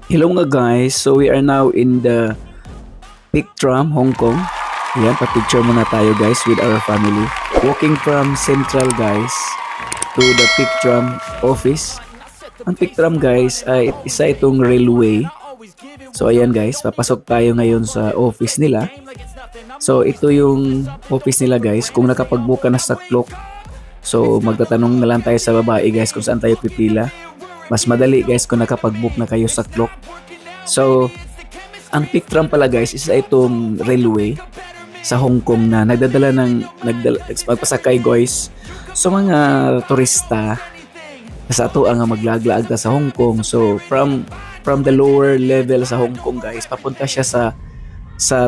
Hello nga guys, so we are now in the Pic Tram, Hong Kong. Yan, pa-picture muna tayo guys with our family. Walking from Central guys to the Pic Tram office. Ang Pic Tram guys ay isa itong railway. So ayan guys, papasok tayo ngayon sa office nila. So ito yung office nila guys, kung nakapag-book ka na sa clock. So magtatanong na lang tayo sa babae guys kung saan tayo pipila. Mas madali guys kung nakapag-book na kayo sa clock. So, ang Pic Tram pala guys, isa itong railway sa Hong Kong na magpasakay guys sa mga turista sa ato ang maglaglaag sa Hong Kong. So, from the lower level sa Hong Kong guys, papunta siya sa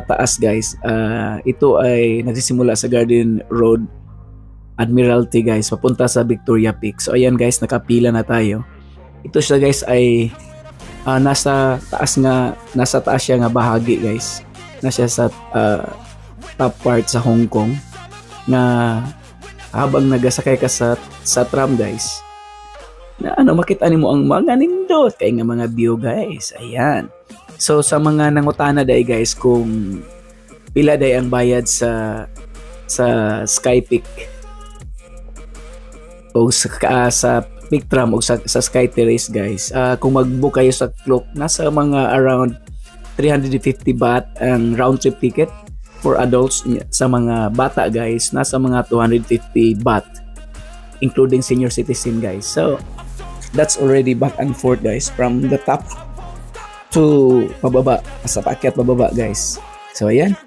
taas guys. Ito ay nagsisimula sa Garden Road, Admiralty guys, papunta sa Victoria Peak. So, ayan guys, nakapila na tayo. Ito siya guys ay nasa taas siya nga bahagi guys. Nasa sa top part sa Hong Kong na habang nagasakay ka sa tram guys. Na makita nimo ang mga nindot kay nga mga view guys. Ayan. So sa mga nangutana day guys kung pila day ang bayad sa Skypeak o sa Pic Tram o sa Sky Terrace guys. Kung mag-book kayo sa clock, nasa mga around 350 baht ang round trip ticket for adults. Sa mga bata guys, nasa mga 250 baht including senior citizen guys. So that's already back and forth guys from the top to pababa, sa paakyat pababa guys. So ayan,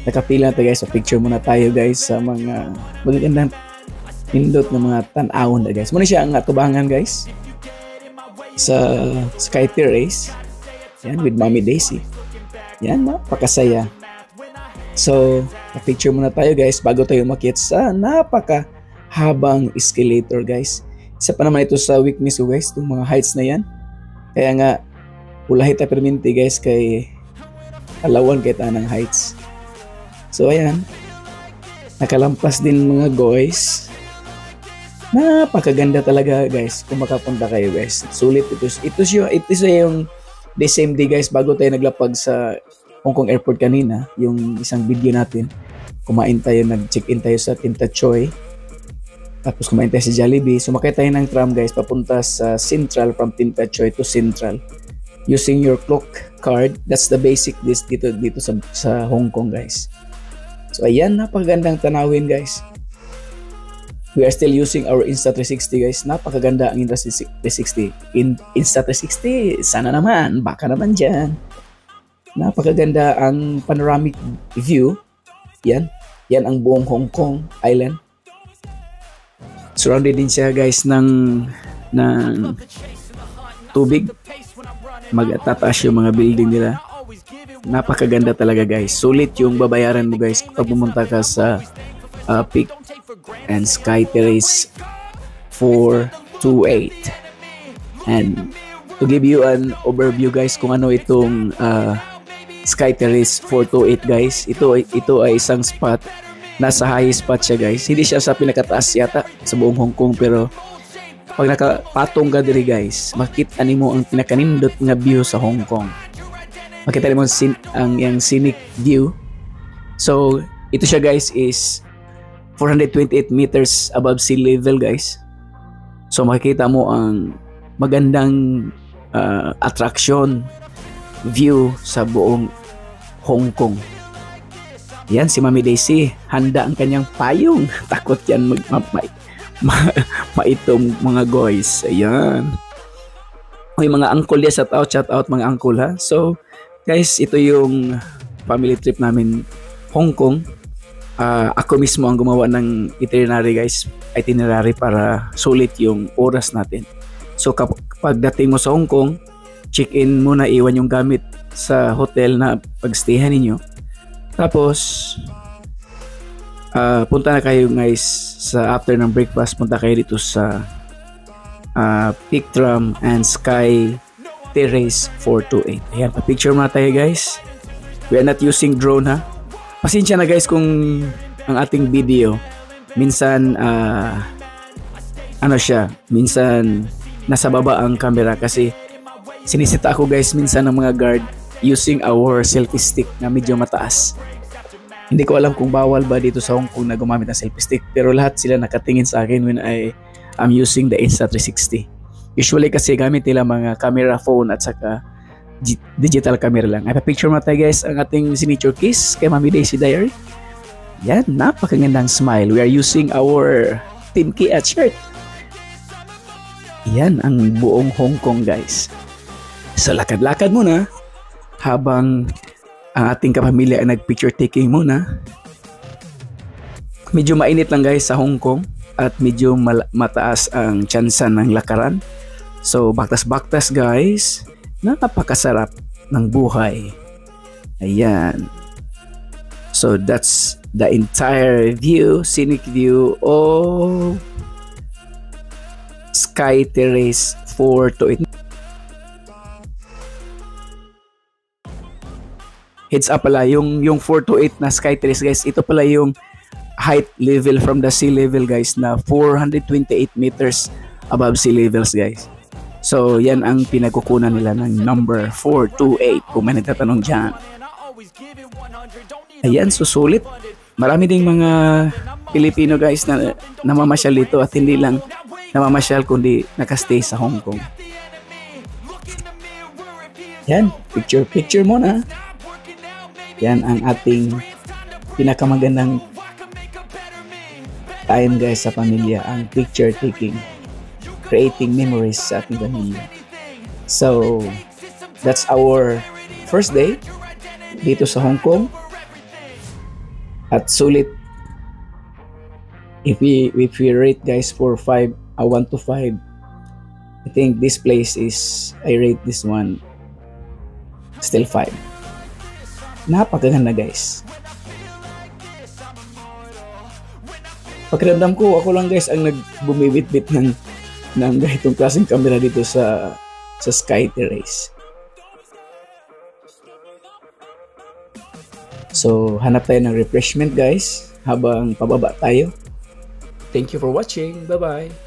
nakapila na guys. So picture muna tayo guys sa mga magagandang pindot ng mga tan-awon na guys. Muna siya ang atubangan guys sa Sky Terrace. Yan, with Mommy Daisy. Yan, napakasaya. So, picture muna tayo guys bago tayo umakyat sa napakahabang escalator guys. Isa pa naman ito sa weakness ko guys, itong mga heights na yan. Kaya nga, ulahi ta perminti guys kay alawan kay tanang heights. So, ayan. Nakalampas din mga guys. Napakaganda talaga guys kung makapunta kayo guys. Sulit ito siya yung the same day guys bago tayo naglapag sa Hong Kong Airport kanina, yung isang video natin. Kumain tayo, nag-check-in tayo sa Tinta Choi. Tapos kumain tayo sa Jollibee. Sumakay tayo ng tram guys papunta sa Central, from Tinta Choi to Central. Using your clock card. That's the basic dito sa Hong Kong guys. So ayan, napakagandang tanawin guys. We are still using our Insta360 guys. Napakaganda ang Insta360. Insta360, sana naman, baka naman dyan. Napakaganda ang panoramic view. Yan ang buong Hong Kong Island. Surrounded din siya guys ng tubig. Magtataas yung mga building nila. Napakaganda talaga guys. Sulit yung babayaran mo guys pag pumunta ka sa Pic and Sky Terrace 428. And to give you an overview guys kung ano itong Sky Terrace 428 guys, ito ay isang spot, nasa high spot siya guys. Hindi siya sa pinakataas yata sa buong Hong Kong, pero pag nakapatong ka diri guys, makita nimo ang pinakanindot nga view sa Hong Kong. Makita nimo ang scenic view. So ito siya guys is 428 meters above sea level guys. So makikita mo ang magandang attraction view sa buong Hong Kong. Yan si Mommy Daisy, handa ang kanyang payong. Takot yan maitong mga guys. Ayan. May mga uncle ya, shout out mga uncle ha. So guys, ito yung family trip namin Hong Kong. Ako mismo ang gumawa ng itinerary para sulit yung oras natin. So kapag dating mo sa Hong Kong, check-in muna, iwan yung gamit sa hotel na pagstayhan ninyo. Tapos punta na kayo guys sa after ng breakfast, punta kayo dito sa Pic Tram and Sky Terrace 428. Ayan, pa-picture muna tayo guys. We are not using drone ha. Pasensya na guys kung ang ating video minsan minsan nasa baba ang camera kasi sinisita ako guys minsan ng mga guard using our selfie stick na medyo mataas. Hindi ko alam kung bawal ba dito sa Hong Kong na gumamit ng selfie stick, pero lahat sila nakatingin sa akin when I am using the Insta360. Usually kasi gamit nila mga camera phone at saka digital camera lang. Ay, pa-picture mo tayo guys ang ating signature kiss kay Mami Daisy Diary. Yan, napakagandang smile. We are using our Team Kia shirt. Yan ang buong Hong Kong guys. So lakad-lakad muna habang ang ating kapamilya ay nag-picture taking muna. Medyo mainit lang guys sa Hong Kong at medyo mataas ang tsansan ng lakaran. So baktas-baktas guys. Napakasarap ng buhay. Ayan. So that's the entire view, scenic view of Sky Terrace 428. Heads up pala, yung 428 na Sky Terrace guys, ito pala yung height level from the sea level guys na 428 meters above sea levels guys. So yan ang pinagkukunan nila ng number 428 kung may nagtatanong dyan. Ayan, susulit. Marami ding mga Pilipino guys na namamasyal dito at hindi lang namamasyal kundi nakastay sa Hong Kong. Yan, picture muna. Yan ang ating pinakamagandang time guys sa pamilya, ang picture taking, creating memories sa ating pamilya. So that's our first day dito sa Hong Kong. At sulit, if we rate guys for 1 to 5, I think this place is, I rate this one still 5. Napakaganda guys. Pakiramdam ko, ako lang guys ang nagbumibit-bit ng ganitong klaseng camera dito sa Sky Terrace. So, hanap tayo ng refreshment guys habang pababa tayo. Thank you for watching. Bye-bye.